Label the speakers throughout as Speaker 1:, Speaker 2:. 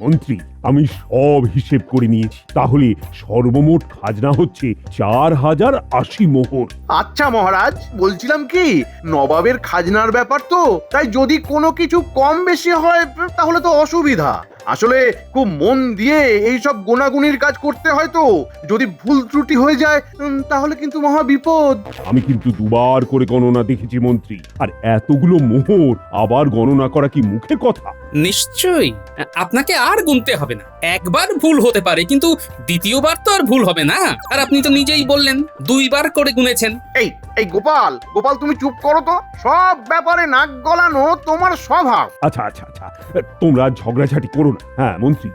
Speaker 1: মন্ত্রী, আমি সব হিসেব করে নিয়েছি। তাহলে সর্বমোট খাজনা হচ্ছে 4080 মোহর।
Speaker 2: আচ্ছা মহারাজ, বলছিলাম কি, নবাবের খাজনার ব্যাপার তো, তাই যদি কোনো কিছু কম বেশি হয় তাহলে তো অসুবিধা। আসলে খুব মন দিয়ে এইসব গোনাগুনির কাজ করতে হয় তো, যদি ভুল ত্রুটি হয়ে যায় তাহলে কিন্তু মহা বিপদ।
Speaker 1: আমি কিন্তু দুবার করে গণনা দেখেছি মন্ত্রী, আর এতগুলো মোহর আবার গণনা করা কি মুখের কথা?
Speaker 3: নিশ্চয়ই আপনাকে আর গুনতে হবে না। একবার ভুল হতে পারে, কিন্তু দ্বিতীয়বার তো আর ভুল হবে না। আর আপনি তো নিজেই বললেন 2বার করে গুনেছেন।
Speaker 2: এই এই গোপাল, গোপাল তুমি চুপ করো তো, সব ব্যাপারে নাক গলানো তোমার স্বভাব।
Speaker 1: আচ্ছা আচ্ছা আচ্ছা, তোমরা ঝগড়াঝাটি করো না। হ্যাঁ মন্ত্রী,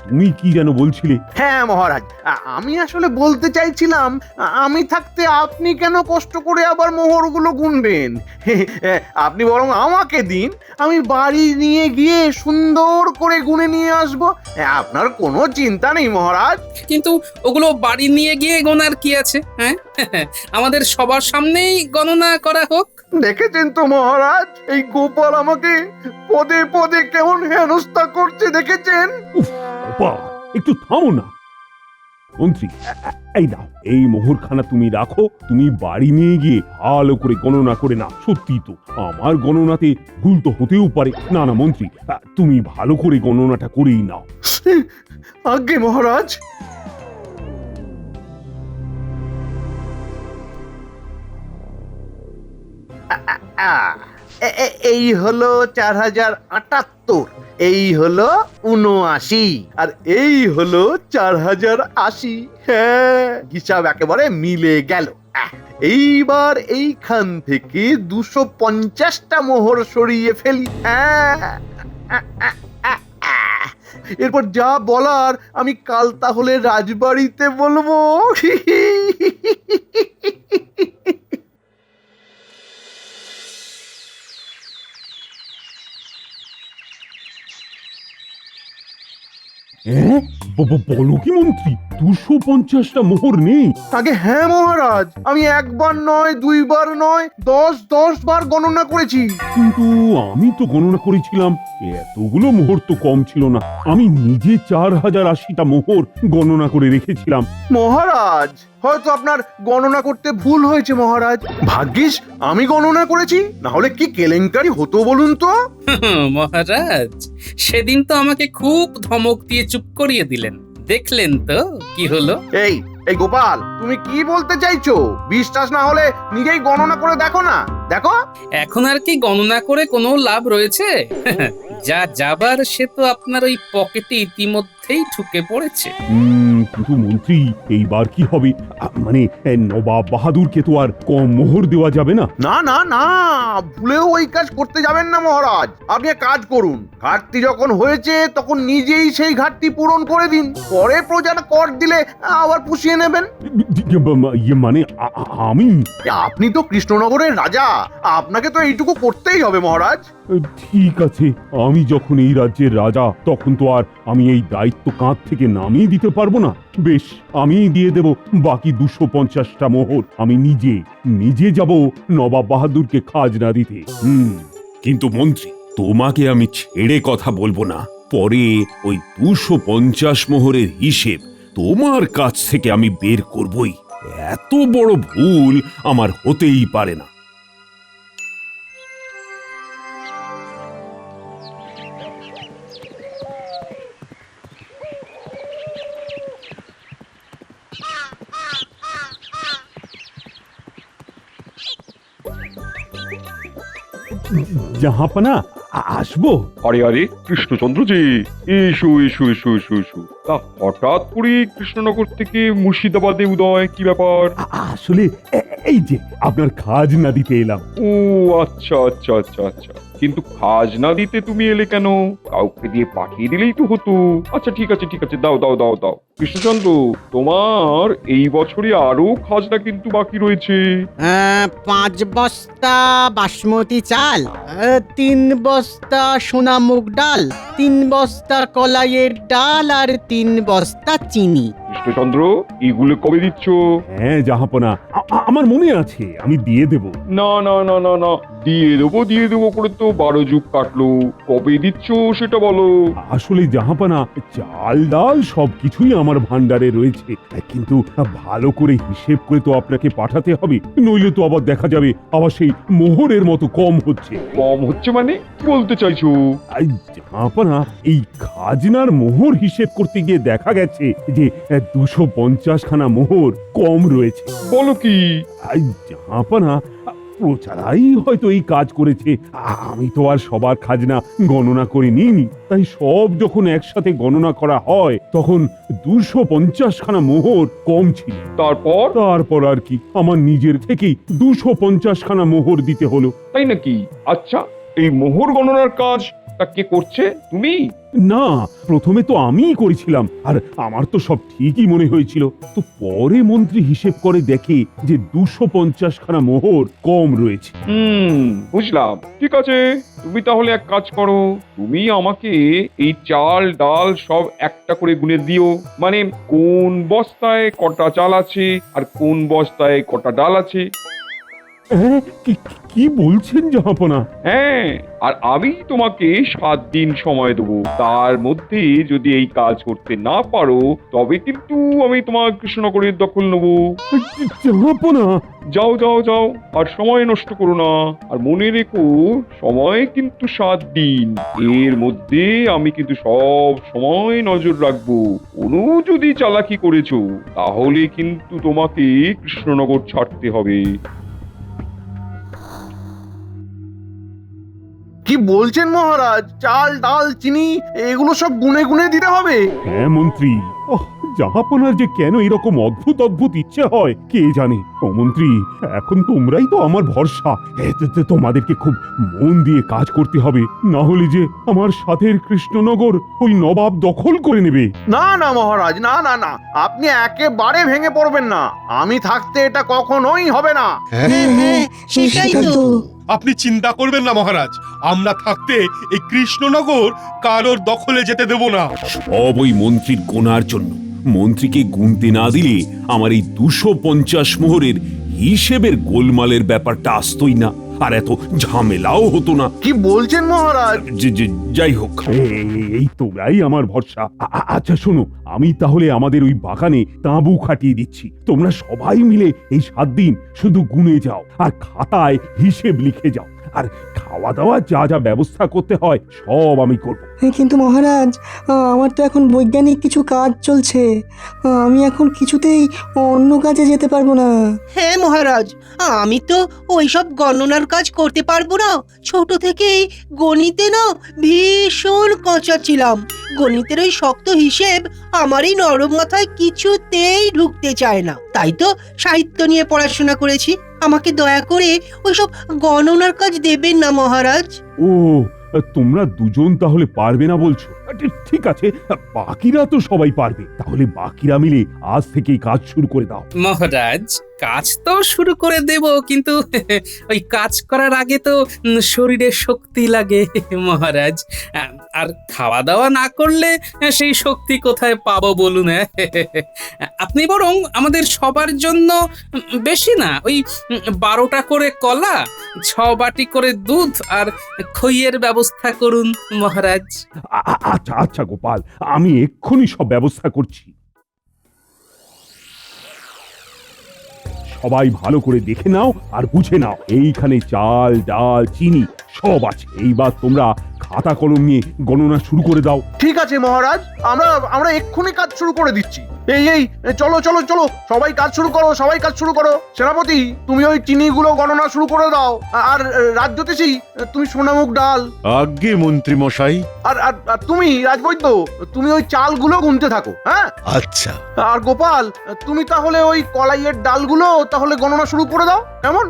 Speaker 1: তুমি কি যেন বলছিলে?
Speaker 2: হ্যাঁ মহারাজ, আমি আসলে বলতে চাইছিলাম, আমি থাকতে আপনি কেন কষ্ট করে আবার মোহরগুলো গুনবেন? আপনি বরং আমাকে দিন, আমি বাড়ি নিয়ে গিয়ে সুন্দর করে গুনে নিয়ে আসবো। আপনার কোনো চিন্তা নেই মহারাজ।
Speaker 3: কিন্তু ওগুলো বাড়ি নিয়ে গিয়ে গোনার কি আছে? হ্যাঁ, আমাদের সবার সামনেই গণনা করা হোক।
Speaker 2: দেখেছেন তো মহারাজ, এই গোপাল আমাকে পদে পদে কেমন হেনস্থা করছে, দেখেছেন?
Speaker 1: উফ, গোপাল, একটু থামো না। মন্ত্রী, এই নাও, এই মোহরখানা তুমি রাখো। তুমি বাড়ি নিয়ে গিয়ে ভালো করে গণনা করে নাও। সত্যি তো, আমার গণনাতে ভুল তো হতেও পারে। না না মন্ত্রী, তুমি ভালো করে গণনাটা করেই নাও।
Speaker 2: আজ্ঞে মহারাজ। এই হলো 4078, এই হলো 79, আর এই হলো 4080। হ্যাঁ, হিসাব একেবারে মিলে গেল। এইবার এইখান থেকে 250টা মোহর সরিয়ে ফেলি। এরপর যা বলার আমি কাল তাহলে রাজবাড়িতে বলবো।
Speaker 1: বলো কি মন্ত্রী, 250টা মোহর নেই?
Speaker 2: আগে হ্যাঁ মহারাজ, আমি একবার নয়, 2বার নয়, 10 বার গণনা করেছি।
Speaker 1: কিন্তু আমি তো গণনা করেছিলাম এতগুলো মোহর তো কম ছিল না। আমি নিজে 4080টা মোহর গণনা করে রেখেছিলাম।
Speaker 2: মহারাজ, হয়তো আপনার গণনা করতে ভুল হয়েছে মহারাজ। ভাগ্যিস আমি গণনা করেছি, না হলে কি কেলেঙ্কারি হতো বলুন তো।
Speaker 3: মহারাজ, সেদিন তো আমাকে খুব ধমক দিয়ে চুপ করিয়ে দিলেন। দেখলেন তো কি হলো?
Speaker 2: এই এই গোপাল, তুমি কি বলতে চাইছো? বিশ্বাস না হলে নিজেই গণনা করে দেখো না, দেখো।
Speaker 3: এখন আর কি গণনা করে কোনো লাভ রয়েছে? যা যাবার সে তো আপনার ওই পকেটে ইতিমধ্যেই ঢুকে পড়েছে।
Speaker 1: কিন্তু মন্ত্রী, এইবার কি হবে? মানে নবাব বাহাদুরকে তো আর কম মোহর দেওয়া যাবে না।
Speaker 2: না না না, ভুলেও ওই কাজ করতে যাবেন না মহারাজ। আপনি এক কাজ করুন, ঘাটতি যখন হয়েছে তখন নিজেই সেই ঘাটতি পূরণ করে দিন। পরে প্রজারা কর দিলে আবার পুষিয়ে নেবেন।
Speaker 1: মানে আমি?
Speaker 2: আপনি তো কৃষ্ণনগরের রাজা, আপনাকে তো এইটুকু করতেই হবে মহারাজ।
Speaker 1: ঠিক আছে, আমি যখন এই রাজ্যের রাজা, তখন তো আর আমি এই দায়িত্ব কাঁধ থেকে নামিয়ে দিতে পারবো না। বেশ, আমি দিয়ে দেব বাকি 250টা মোহর। আমি নিজে যাব নবাব বাহাদুরকে খাজনা দিতে। কিন্তু মন্ত্রী, তোমাকে আমি ছেড়ে কথা বলবো না। পরে ওই 250 মোহরের হিসেব তোমার কাছ থেকে আমি বের করবই। এত বড় ভুল আমার হতেই পারে না। জাহাপনা, আসবো?
Speaker 4: আরে আরে কৃষ্ণচন্দ্রজি, এসো এসো এসো এসো এসো। তা হঠাৎ করে কৃষ্ণনগর থেকে মুর্শিদাবাদে উদয়, কি ব্যাপার?
Speaker 1: আসলে এই যে আপনার খাজনা দিতে এলাম।
Speaker 4: ও আচ্ছা আচ্ছা আচ্ছা আচ্ছা, কিন্তু খাজনা দিতে তুমি এলে কেন? কাউকে দিয়ে পাঠিয়ে দিলেই তো হতো। আচ্ছা ঠিক আছে ঠিক আছে, দাও দাও দাও দাও। কৃষ্ণচন্দ্র, তোমার এই বছরে আরো খাজনা কিন্তু বাকি রয়েছে।
Speaker 5: 5 বস্তা বাসমতি চাল, 3 বস্তা সোনা মুগ ডাল, 3 বস্তা কলাইয়ের ডাল আর 3 বস্তা চিনি।
Speaker 4: কৃষ্ণচন্দ্র, এগুলো কবে দিচ্ছ?
Speaker 1: হ্যাঁ জাহাপনা, আমার মনে আছে, আমি দিয়ে দেব।
Speaker 4: না না না না না, দিয়ে দেবো করে তো 12 যুগ কাটলো। কবে দিচ্ছ সেটা বলো।
Speaker 1: আসলে জাহাপনা, চাল ডাল সবকিছুই আমার ভান্ডারে রয়েছে, কিন্তু ভালো করে হিসেব করে তো আপনাকে পাঠাতে হবে, নইলে তো আবার দেখা যাবে আবার সেই মোহরের মতো কম হচ্ছে।
Speaker 4: কম হচ্ছে মানে কি বলতে চাইছো?
Speaker 1: এই জাহাপনা, এই খাজনার মোহর হিসেব করতে গিয়ে দেখা গেছে যে 250 খানা মোহর কম রয়েছে।
Speaker 4: বলো কি?
Speaker 1: এই জাহাপনা, প্রচারাই হয়তো এই কাজ করেছে। আমি তো আর সবার খাজনা গণনা করে নিইনি, তাই সব যখন একসাথে গণনা করা হয় তখন 250 খানা মোহর কম ছিল। তারপর আর কি, আমার নিজের থেকেই 250 খানা মোহর দিতে হলো।
Speaker 4: তাই নাকি? আচ্ছা, এই মোহর গণনার কাজ তা কে করছে? তুমি?
Speaker 1: না, প্রথমে তো আমিই করেছিলাম, আর আমার তো সব ঠিকই মনে হয়েছিল। তো পরে মন্ত্রী হিসেব করে দেখে যে 250 খানা মোহর কম রয়েছে।
Speaker 4: বুঝলাম। ঠিক আছে, তুমি তাহলে এক কাজ করো, তুমি আমাকে এই চাল ডাল সব একটা করে গুনে দিও। মানে কোন বস্তায় কটা চাল আছে আর কোন বস্তায় কটা ডাল আছে।
Speaker 1: হ্যাঁ, কি বলছেন জাহাপনা?
Speaker 4: হ্যাঁ, আর আমি তোমাকে 7 দিন সময় দেবো। তার মধ্যে যদি এই কাজ করতে না পারো তবে কিন্তু আমি তোমার কৃষ্ণনগরের দখল নেবো।
Speaker 1: জাহাপনা,
Speaker 4: যাও যাও যাও, আর সময় নষ্ট করো না। আর মনে রেখো, সময় কিন্তু 7 দিন। এর মধ্যে আমি কিন্তু সব সময় নজর রাখবো। কোনো যদি চালাকি করেছো তাহলে কিন্তু তোমাকে কৃষ্ণনগর ছাড়তে হবে।
Speaker 2: কি বলছেন মহারাজ? চাল ডাল চিনি এগুলো সব গুনে গুনে দিতে হবে?
Speaker 1: হ্যাঁ মন্ত্রী, জাহাপনার যে কেন এরকম অদ্ভুত অদ্ভুত ইচ্ছে হয় কে জানে। ও মন্ত্রী, এখন তোমরাই তো আমার ভরসা। তোমাদেরকে খুব মন দিয়ে কাজ করতে হবে, না হলে যে আমার সাথের কৃষ্ণনগর ওই নবাব দখল করে নেবে।
Speaker 2: না না মহারাজ, না না না, আপনি একেবারে ভেঙে পড়বেন না। আমি থাকতে এটা কখনোই হবে না।
Speaker 5: হ্যাঁ, সেটাই তো।
Speaker 6: আপনি চিন্তা করবেন না মহারাজ, আমরা থাকতে এই কৃষ্ণনগর কারোর দখলে যেতে দেব না।
Speaker 7: সব ওই মন্ত্রীর গোনার জন্য। মন্ত্রীকে গুনতে না দিলে আমার এই 250 মোহরের হিসেবের গোলমালের ব্যাপারটা আসতোই না, আর এত ঝামেলাও হতো না।
Speaker 2: কি বলছেন মহারাজ?
Speaker 7: যাই হোক,
Speaker 1: এই তোমরাই আমার ভরসা। আচ্ছা শোনো, আমি তাহলে আমাদের ওই বাগানে তাঁবু খাটিয়ে দিচ্ছি। তোমরা সবাই মিলে এই 7 দিন শুধু গুনে যাও আর খাতায় হিসেব লিখে যাও। আর খাওয়া দাওয়া যা যা ব্যবস্থা করতে হয় সব আমি করব।
Speaker 8: কিন্তু মহারাজ, আমার তো এখন বৈজ্ঞানিক কিছু কাজ চলছে, আমি এখন কিছুতেই অন্য কাজে যেতে পারবো না।
Speaker 5: হ্যাঁ মহারাজ, আমি তো ওইসব গণনার কাজ করতে পারবো না। ছোট থেকেই গণিতে না ভীষণ কাঁচা ছিলাম। গণিতের ওই শক্ত হিসেব আমার এই নরম মাথায় কিছুতেই ঢুকতে চায় না। তাই তো সাহিত্য নিয়ে পড়াশোনা করেছি। আমাকে দয়া করে ওইসব গণনার কাজ দেবেন না মহারাজ।
Speaker 1: ও, তোমরা দুজন তাহলে পারবে না বলছো? ঠিক আছে, বাকিরা তো সবাই পারবে। তাহলে বাকিরা মিলে আজ থেকেই কাজ শুরু করে দাও।
Speaker 3: মহারাজ, কাজ তো শুরু করে দেব, কিন্তু ওই কাজ করার আগে তো শরীরে শক্তি লাগে মহারাজ। আর খাওয়া দাওয়া না করলে সেই শক্তি কোথায় পাবো বলুন? আপনি বরং আমাদের সবার জন্য বেশি না, ওই 12টা করে কলা, 6 বাটি করে দুধ আর খইয়ের ব্যবস্থা করুন মহারাজ।
Speaker 1: আচ্ছা আচ্ছা গোপাল, আমি এক্ষুনি সব ব্যবস্থা করছি। সবাই ভালো করে দেখে নাও আর বুঝে নাও, এইখানে চাল ডাল চিনি সব আছে। এইবার তোমরা খাতা কলম নিয়ে গণনা শুরু করে দাও।
Speaker 2: ঠিক আছে মহারাজ, আমরা এক্ষুনি কাজ শুরু করে দিচ্ছি। এই চলো চলো চলো, সবাই কাজ শুরু করো, সবাই কাজ শুরু করো। সেনাপতি, তুমি ওই চিনিগুলো গণনা শুরু করে দাও। আর রাজজ্যোতিষী, তুমি সোনামুখ ডাল।
Speaker 6: আজ্ঞে মন্ত্রী মশাই।
Speaker 2: আর আর আর তুমি রাজবৈদ্য, তুমি ওই চালগুলো গুনতে থাকো। হ্যাঁ
Speaker 6: আচ্ছা।
Speaker 2: আর গোপাল, তুমি তাহলে ওই কলাইয়ের ডালগুলো তাহলে গণনা শুরু করে দাও। কেমন?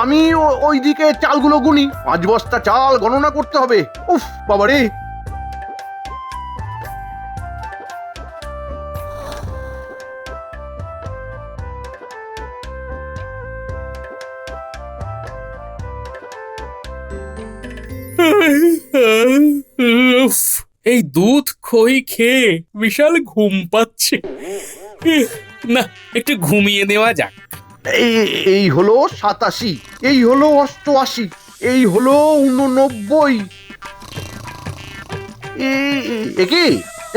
Speaker 2: আমি ওইদিকে চালগুলো গুনি। 5 বস্তা চাল গণনা করতে হবে। উফ বাবা রে!
Speaker 3: উফ, এই দুধ খই খেয়ে বিশাল ঘুম পাচ্ছে। না, একটু ঘুমিয়ে নেওয়া যাক।
Speaker 2: এই এই হলো 87, এই হলো 88, এই হলো 89।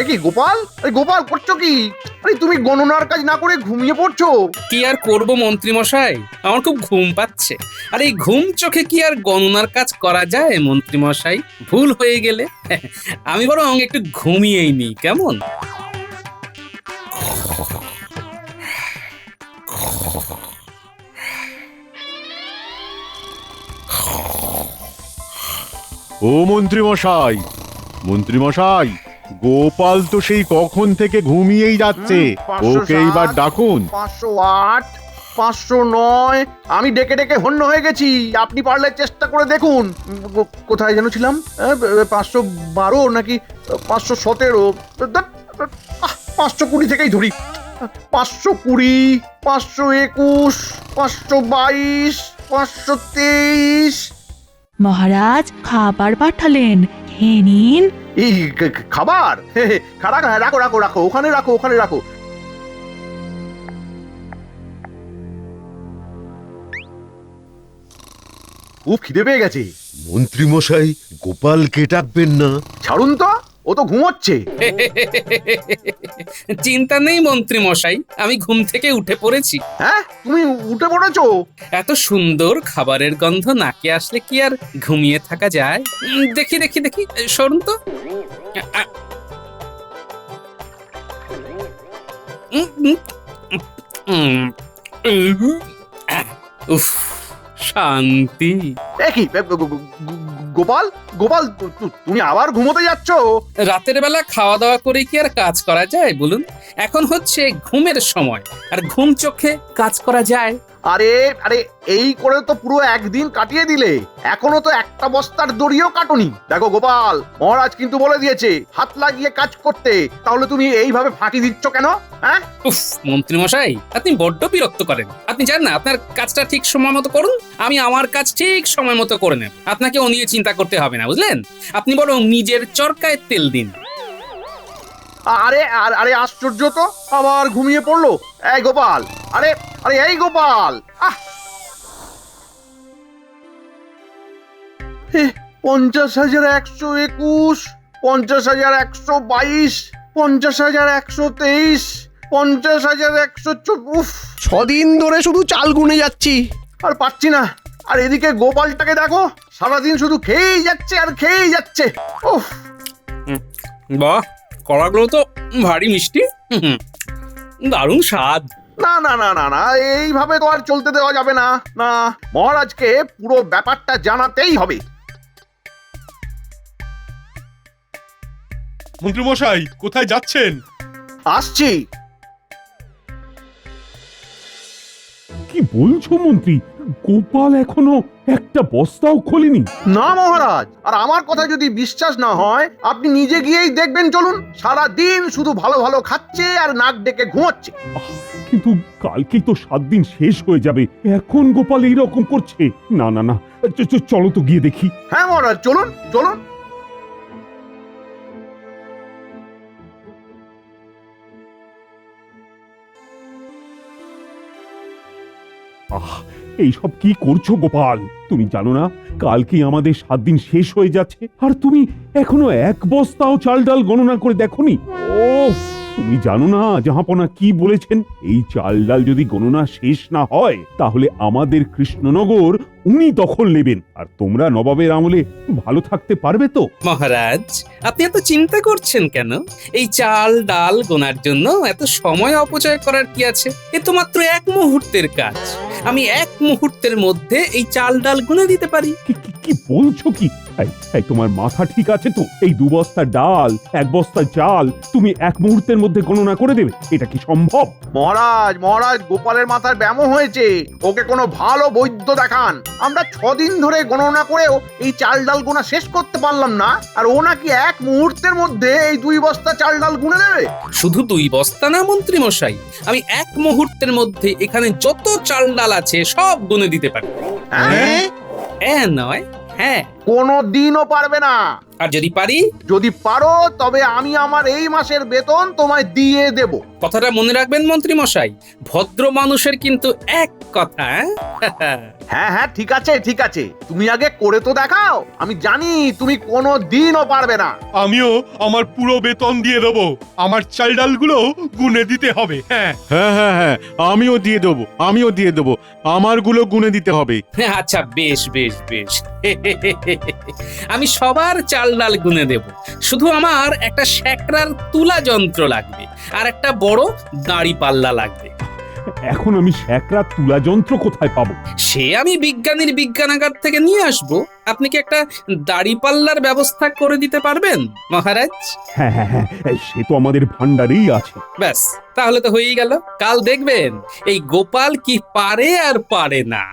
Speaker 2: একই গোপাল, আরে গোপাল করছো কি? আরে তুমি গণনার কাজ না করে ঘুমিয়ে পড়ছো।
Speaker 3: কি আর করব মন্ত্রী মশাই, আমার খুব ঘুম পাচ্ছে। আর এই ঘুম চোখে কি আর গণনার কাজ করা যায় মন্ত্রী মশাই? ভুল হয়ে গেলে আমি বরং একটু ঘুমিয়েই নিই, কেমন?
Speaker 9: ও মন্ত্রী মশাই, মন্ত্রী মশাই, গোপাল তো সেই কখন থেকে ঘুমিয়েই যাচ্ছে।
Speaker 2: 507,
Speaker 9: ওকে এইবার ডাকুন।
Speaker 2: 508, 509, আমি ডেকে ডেকে হন্য হয়ে গেছি। আপনি পারলে চেষ্টা করে দেখুন। কোথায় যেন ছিলাম? 512 নাকি 517? 520 থেকেই ধরি। 520, 521, 522, 523।
Speaker 10: মহারাজ খাবার পাঠালেন, খেয়ে নিন।
Speaker 2: এই খাবার? রাখো রাখো রাখো, ওখানে রাখো, ওখানে রাখো। খুব খিদে পেয়ে গেছে।
Speaker 11: মন্ত্রী মশাই, গোপালকে ডাকবেন না?
Speaker 2: ছাড়ুন তো, ও তো ঘুমোচ্ছে।
Speaker 3: চিন্তা নেই মন্ত্রী মশাই, আমি ঘুম থেকে উঠে পড়েছি।
Speaker 2: হ্যাঁ, তুমি উঠে পড়েছো?
Speaker 3: এত সুন্দর খাবারের গন্ধ নাকে আসলে কি আর ঘুমিয়ে থাকা যায়? দেখি দেখি দেখি, সরুন তো। উফ, শান্তি।
Speaker 2: কি গোপাল, গোপাল তুমি আবার ঘুমোতে যাচ্ছ?
Speaker 3: রাতের বেলা খাওয়া দাওয়া করে কি আর কাজ করা যায় বলুন? এখন হচ্ছে ঘুমের সময়, আর ঘুম চোখে কাজ করা যায়।
Speaker 2: আরে আরে, এই করে তো পুরো একদিন কাটিয়ে দিলে। এখনো তো একটা বস্তার দড়িও কাটুনি। দেখো গোপাল, মহারাজ কিন্তু বলে দিয়েছে হাত লাগিয়ে কাজ করতে। তাহলে তুমি এইভাবে ফাঁকি দিচ্ছ কেন? হ্যাঁ?
Speaker 3: উফ, মন্ত্রী মশাই, আপনি বড্ড বিরক্ত করেন। আপনি জানেন না, আপনার কাজটা ঠিক সময় মতো করুন, আমি আমার কাজ ঠিক সময় মতো করে নেব। আপনাকে ও নিয়ে চিন্তা করতে হবে না, বুঝলেন? আপনি বরং নিজের চরকায় তেল দিন।
Speaker 2: আরে আরে, আশ্চর্য তো, আবার ঘুমিয়ে পড়লো। এই গোপাল, আরে আরে, এই গোপাল, 50,121, 50,122, 50,123, 50,124। উফ,
Speaker 12: 6 দিন ধরে শুধু চাল গুনে যাচ্ছি।
Speaker 2: আর পাচ্ছি না। আর এদিকে গোপালটাকে দেখো, সারাদিন শুধু খেয়েই যাচ্ছে আর খেয়েই যাচ্ছে। উফ,
Speaker 3: বাহ, কলাগুলো তো ভারী মিষ্টি। দারুণ স্বাদ।
Speaker 2: না না না না না, এইভাবে তো আর চলতে দেওয়া যাবে না। না, মহারাজকে পুরো ব্যাপারটা জানাতেই হবে।
Speaker 6: মন্ত্রী মশাই, কোথায় যাচ্ছেন?
Speaker 2: আসছি।
Speaker 1: কি বলছো মন্ত্রী? গোপাল এখনো একটা বস্তাও খোলেনি?
Speaker 2: না মহারাজ, আর আমার কথা যদি বিশ্বাস না হয়, আপনি নিজে গিয়েই দেখবেন। চলুন, সারা দিন শুধু ভালো ভালো খাচ্ছে আর নাক ডেকে ঘুমোচ্ছে।
Speaker 1: কিন্তু কালকেই তো 7 দিন শেষ হয়ে যাবে, এখন গোপাল এইরকম করছে? না না না, চলো তো গিয়ে দেখি।
Speaker 2: হ্যাঁ মহারাজ, চলুন চলুন।
Speaker 1: এইসব কি করছো গোপাল? তুমি জানো না কালকেই আমাদের 7 দিন শেষ হয়ে যাচ্ছে, আর তুমি এখনো এক বস্তাও চাল ডাল গণনা করে দেখোনি? ওফ, তুমি জানো না জাহাপনা কি বলেছেন? এই চাল ডাল যদি গণনা শেষ না হয়, তাহলে আমাদের কৃষ্ণনগর উনি দখল নেবেন, আর তোমরা নবাবের আমলে ভালো থাকতে পারবে তো?
Speaker 3: মহারাজ, আপনি এত চিন্তা করছেন কেন? এই চাল ডাল গোনার জন্য এত সময় অপচয় করার কি আছে? এ তো মাত্র 1 মুহূর্তের কাজ। আমি 1 মুহূর্তের মধ্যে এই চাল ডাল গুনে দিতে পারি।
Speaker 1: কি বলছো কি? এই তোমার মাথা ঠিক আছে তো? এই 2 বস্তা ডাল, 1 বস্তা চাল তুমি 1 মুহূর্তের মধ্যে গণনা করে দেবে? এটা কি সম্ভব?
Speaker 2: মহারাজ মহারাজ, গোপালের মাথার ব্যামো হয়েছে। ওকে কোনো ভালো বৈদ্য দেখান। আমরা 6 দিন ধরে গণনা করেও এই চাল ডাল গোনা শেষ করতে পারলাম না, আর ও নাকি 1 মুহূর্তের মধ্যে এই 2 বস্তা চাল ডাল গুনে দেবে।
Speaker 3: শুধু 2 বস্তা না মন্ত্রী মশাই, আমি 1 মুহূর্তের মধ্যে এখানে যত চাল ডাল আছে সব গুনে দিতে পারি।
Speaker 2: হ্যাঁ?
Speaker 3: নয়, হ্যাঁ।
Speaker 2: কোনো দিনও পারবে না।
Speaker 3: আর যদি পারি?
Speaker 2: যদি পারো তবে আমি আমার এই মাসের বেতন তোমায় দিয়ে দেব।
Speaker 3: কথাটা মনে রাখবেন মন্ত্রী মশাই, ভদ্র মানুষের কিন্তু এক কথা।
Speaker 2: হ্যাঁ হ্যাঁ, ঠিক আছে ঠিক আছে, তুমি আগে করে তো দেখাও। আমি জানি তুমি কোনো দিনও পারবে না।
Speaker 6: আমিও আমার পুরো বেতন দিয়ে দেবো। আমার চাল ডালগুলো গুনে দিতে হবে। হ্যাঁ
Speaker 9: হ্যাঁ হ্যাঁ হ্যাঁ, আমিও দিয়ে দেবো। আমারগুলো গুনে দিতে হবে।
Speaker 3: আচ্ছা বেশ বেশ বেশ, আমি সবার চাল ডাল গুনে দেব। শুধু আমার একটা শ্যাকরার তুলা যন্ত্র লাগবে আর একটা বড় দাড়ি পাল্লা লাগবে।
Speaker 1: এখন আমি শ্যাকরা তুলা যন্ত্র কোথায় পাবো?
Speaker 3: সে আমি বিজ্ঞানীর বিজ্ঞানাগার থেকে নিয়ে আসব। আপনি কি একটা দাড়ি পাল্লার ব্যবস্থা করে দিতে পারবেন মহারাজ?
Speaker 1: হ্যাঁ হ্যাঁ হ্যাঁ, সে তো আমাদের ভান্ডারেই আছে।
Speaker 3: ব্যাস, তাহলে তো হয়েই গেল। কাল দেখবেন এই গোপাল কি পারে আর পারে না।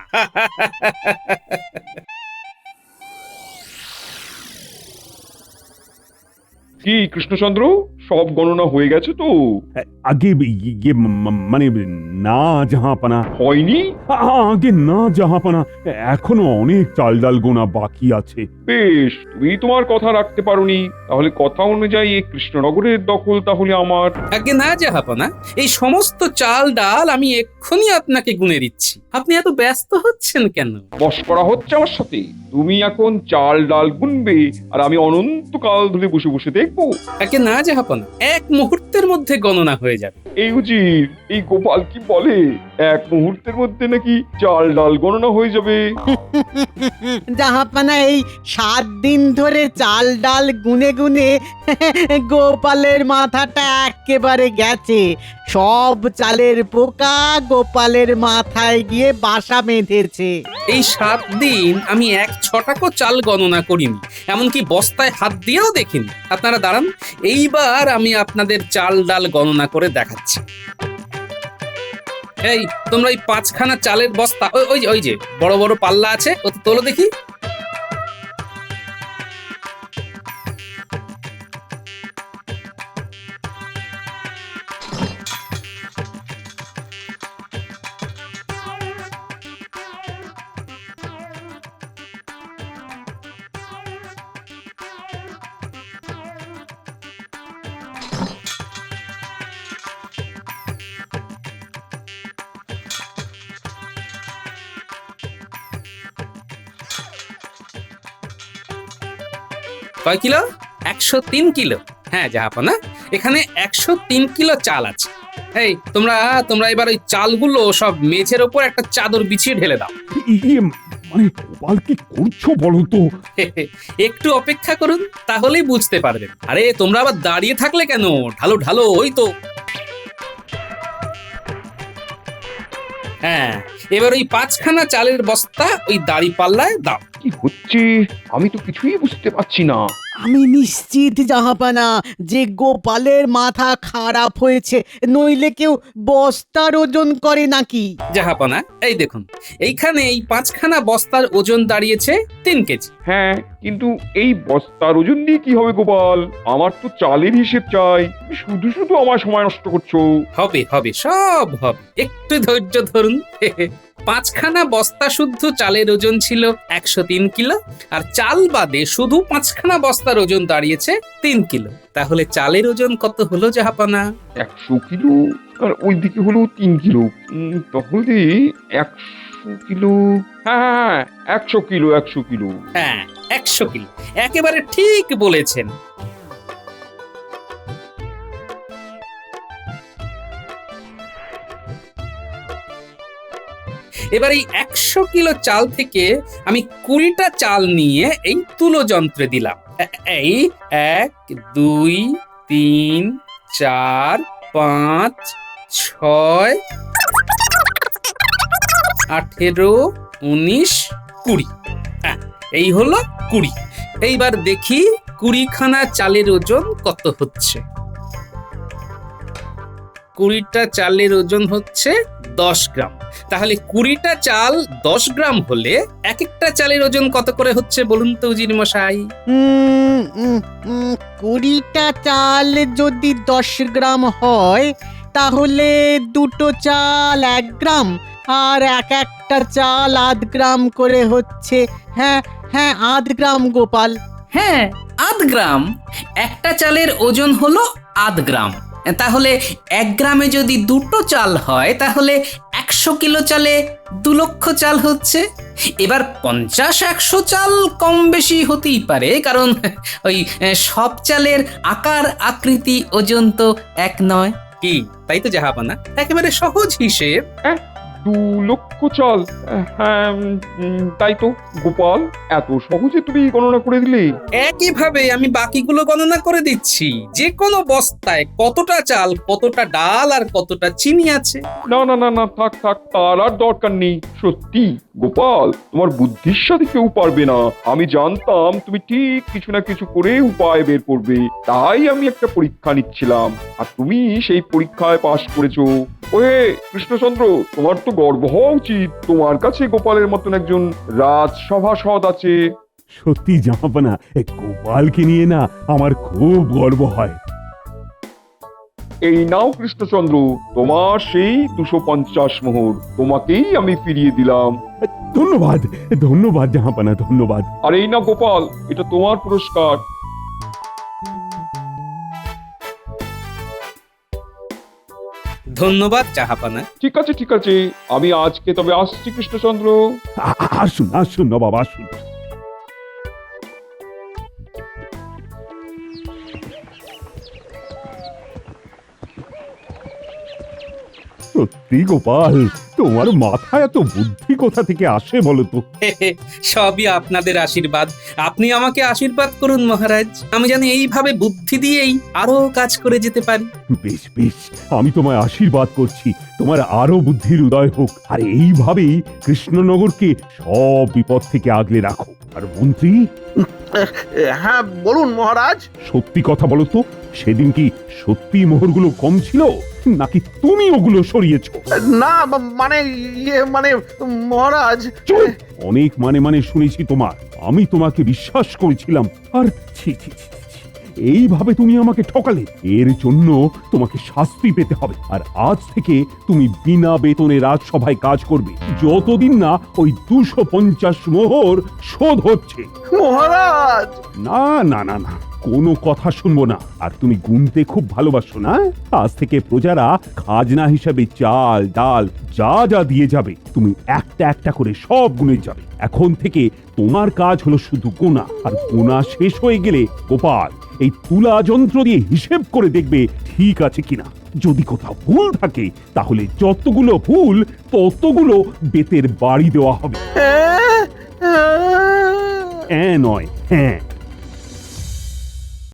Speaker 4: কি কৃষ্ণচন্দ্র, সব গণনা হয়ে গেছে তো?
Speaker 1: আগে মানে না জাহাপানা।
Speaker 4: হয়নি?
Speaker 1: আগে না জাহাপানা, এখনো অনেক চাল ডাল গোনা বাকি আছে।
Speaker 4: বেশ, তুমি তোমার কথা রাখতে পারোনি। তাহলে কথা অনুযায়ী এই কৃষ্ণনগরের দখল তাহলে আমার।
Speaker 3: আগে না জাহাপনা, এই সমস্ত চাল ডাল আমি এক্ষুনি আপনাকে গুনে দিচ্ছি। আপনি এত ব্যস্ত হচ্ছেন কেন?
Speaker 4: বশ করা হচ্ছে আমার সাথে। তুমি এখন চাল ডাল গুনবে আর আমি অনন্তকাল ধরে বসে বসে দেখবো।
Speaker 3: আগে না জাহাপনা, এক মুহূর্তের মধ্যে গণনা হয়ে যাবে।
Speaker 4: এই উজির, এই গোপাল কি বলে এক মুহূর্তের মধ্যে নাকি চাল ডাল গণনা হয়ে যাবে?
Speaker 13: জাহাপানা এই 7 দিন ধরে চাল ডাল গুনে গুনে গোপালের মাথাটা একেবারে গেছে। সব চালের পোকা গোপালের মাথায় গিয়ে বাসা বেঁধেছে।
Speaker 3: এই 7 দিন আমি 1 ছটাকও চাল গণনা করিনি, এমনকি বস্তায় হাত দিয়েও দেখিনি। আপনারা দাঁড়ান, এইবার আমি আপনাদের চাল ডাল গণনা করে দেখাচ্ছি। এই তোমরা এই 5খানা চালের বস্তা, ওই যে বড় বড় পাল্লা আছে, ওতে তোলো দেখি। কয় কিলো? 103 কিলো। হ্যাঁ জাহাপনা, এখানে 103 কিলো চাল আছে। এই তোমরা এবার ওই চালগুলো সব মেঝের ওপর একটা চাদর বিছিয়ে ঢেলে দাও।
Speaker 1: মানে গোপাল কি করছো বলো তো?
Speaker 3: একটু অপেক্ষা করুন, তাহলেই বুঝতে পারবেন। আরে তোমরা আবার দাঁড়িয়ে থাকলে কেন? ঢালো ঢালো, ওই তো। হ্যাঁ, এবার ওই 5খানা চালের বস্তা ওই দাড়ি পাল্লায় দাও।
Speaker 4: কি হচ্ছে আমি তো কিছুই বুঝতে পারছি না।
Speaker 13: আমি নিশ্চিত জাহাপানা যে গোপালের মাথা খারাপ হয়েছে, নইলে কেউ বস্তার ওজন করে নাকি?
Speaker 3: জাহাপনা, এই দেখুন, এইখানে এই 5খানা বস্তার ওজন দাঁড়িয়েছে 3 কেজি।
Speaker 4: হ্যাঁ, কিন্তু এই বস্তার ওজন দিয়ে কি হবে গোপাল? আমার তো চালের হিসেব চাই। শুধু শুধু আমার সময় নষ্ট করছো।
Speaker 3: হবে হবে, সব হবে, একটু ধৈর্য ধরুন। 5খানা বস্তা শুদ্ধ চালের ওজন ছিল 103 কিলো, আর চাল বাদে শুধু 5খানা বস্তার ওজন দাঁড়িয়েছে 3 কিলো। তাহলে চালের ওজন কত হলো জাহাপনা?
Speaker 4: 100 কিলো, আর ওইদিকে হলো 3 কিলো। তাহলে 100 কিলো। হ্যাঁ, 100 কিলো, 100 কিলো।
Speaker 3: হ্যাঁ, 100 কিলো, একেবারে ঠিক বলেছেন। এবার এই 100 কিলো চাল থেকে আমি 20টা চাল নিয়ে এই তুলো যন্ত্রে দিলাম। এই 1 2 3 4 5 6 18 19 20। এই হলো 20। এইবার দেখি 20খানা চালের ওজন কত হচ্ছে। 20টা চালের ওজন হচ্ছে 10 গ্রাম। তাহলে 20টা চাল 10 গ্রাম হলে এক একটা চালের ওজন কত করে হচ্ছে বলুন তো উজির মশাই?
Speaker 13: 20টা চাল যদি 10 গ্রাম হয়, তাহলে 2টো চাল 1 গ্রাম, আর এক একটা চাল 8 গ্রাম করে হচ্ছে। হ্যাঁ হ্যাঁ 8 গ্রাম গোপাল।
Speaker 3: হ্যাঁ 8 গ্রাম। একটা চালের ওজন হলো 8 গ্রাম। তাহলে 1 গ্রামে যদি 2টো চাল হয় তাহলে 100 কিলো চালে 2 লক্ষ চাল হচ্ছে। এবার 50-100 চাল কম বেশি হতেই পারে, কারণ ওই সব চালের আকার আকৃতি ওজন তো এক নয়। কি তাই তো জাহাপানা? একেবারে সহজ হিসেব।
Speaker 4: 2 লক্ষ চাল? হ্যাঁ তাই তো গোপাল, এত সহজে তুমি গণনা করে দিলে?
Speaker 3: একইভাবে আমি বাকিগুলো গণনা করে দিচ্ছি। যে কোনো বস্তায় কতটা চাল, কতটা ডাল আর কতটা চিনি আছে।
Speaker 4: না না না না, থাক থাক, তার আর দরকার নেই। সত্যি গোপাল, তোমার বুদ্ধির সাথে কেউ পারবে না। আমি জানতাম তুমি ঠিক কিছু না কিছু করে উপায় বের করবে, তাই আমি একটা পরীক্ষা নিচ্ছিলাম, আর তুমি সেই পরীক্ষায় পাশ করেছো। ওহে কৃষ্ণচন্দ্র, তোমার তো গর্ব হওয়া উচিত, তোমার কাছে গোপালের মতন একজন রাজসভাসদ আছে।
Speaker 1: সত্যি জাহাপানা, গোপালকে নিয়ে না আমার খুব গর্ব হয়।
Speaker 4: এই নাও কৃষ্ণচন্দ্র, তোমার সেই 250 মোহর, তোমাকেই আমি ফিরিয়ে দিলাম।
Speaker 1: ধন্যবাদ ধন্যবাদ জাহাপানা, ধন্যবাদ।
Speaker 4: আর এই না গোপাল, এটা তোমার পুরস্কার।
Speaker 3: ধন্যবাদ জাহাপানা।
Speaker 4: ঠিক আছে ঠিক আছে, আমি আজকে তবে আসছি কৃষ্ণচন্দ্র।
Speaker 1: আসুন আসুন নবাব, আসুন। সত্যি গোপাল, তোমার মাথায় এত বুদ্ধি কোথা থেকে আসে বলো তো?
Speaker 3: সবই আপনাদের আশীর্বাদ। আপনি আমাকে আশীর্বাদ করুন মহারাজ, আমি জানি এইভাবে বুদ্ধি দিয়েই আরো কাজ করে যেতে পারি।
Speaker 1: বেশ বেশ, আমি তোমায় আশীর্বাদ করছি, তোমার আরো বুদ্ধির উদয় হোক, আর এইভাবেই কৃষ্ণনগরকে সব বিপদ থেকে আগলে রাখো। আর মন্ত্রী?
Speaker 2: হ্যাঁ বলুন মহারাজ।
Speaker 1: সত্যি কথা বলো তো, সেদিন কি সত্যি মোহরগুলো কম ছিল, নাকি তুমি ওগুলো সরিয়েছো?
Speaker 2: না মানে মানে মহারাজ।
Speaker 1: চুপ! অনেক মানে শুনেছি তোমার। আমি তোমাকে বিশ্বাস করেছিলাম, আর ছি ছি ছি ছি, এইভাবে তুমি আমাকে ঠকালে। এর জন্য তোমাকে শাস্তি পেতে হবে। আর আজ থেকে তুমি বিনা বেতনে রাজসভায় কাজ করবে, যতদিন না ওই 250 মোহর শোধ হচ্ছে।
Speaker 2: মহারাজ!
Speaker 1: না না না না, কোনো কথা শুনবো না। আর তুমি গুনতে খুব ভালোবাসো না? আজ থেকে প্রজারা খাজনা হিসাবে চাল ডাল যা যা দিয়ে যাবে, তুমি একটা একটা করে সব গুনে যাবে। এখন থেকে তোমার কাজ হলো শুধু গোনা, আর গোনা শেষ হয়ে গেলে গোপাল এই তুলা যন্ত্র দিয়ে হিসেব করে দেখবে ঠিক আছে কিনা। যদি কোথাও ভুল থাকে তাহলে যতগুলো ভুল ততগুলো বেতের বাড়ি দেওয়া হবে। নয় হ্যাঁ।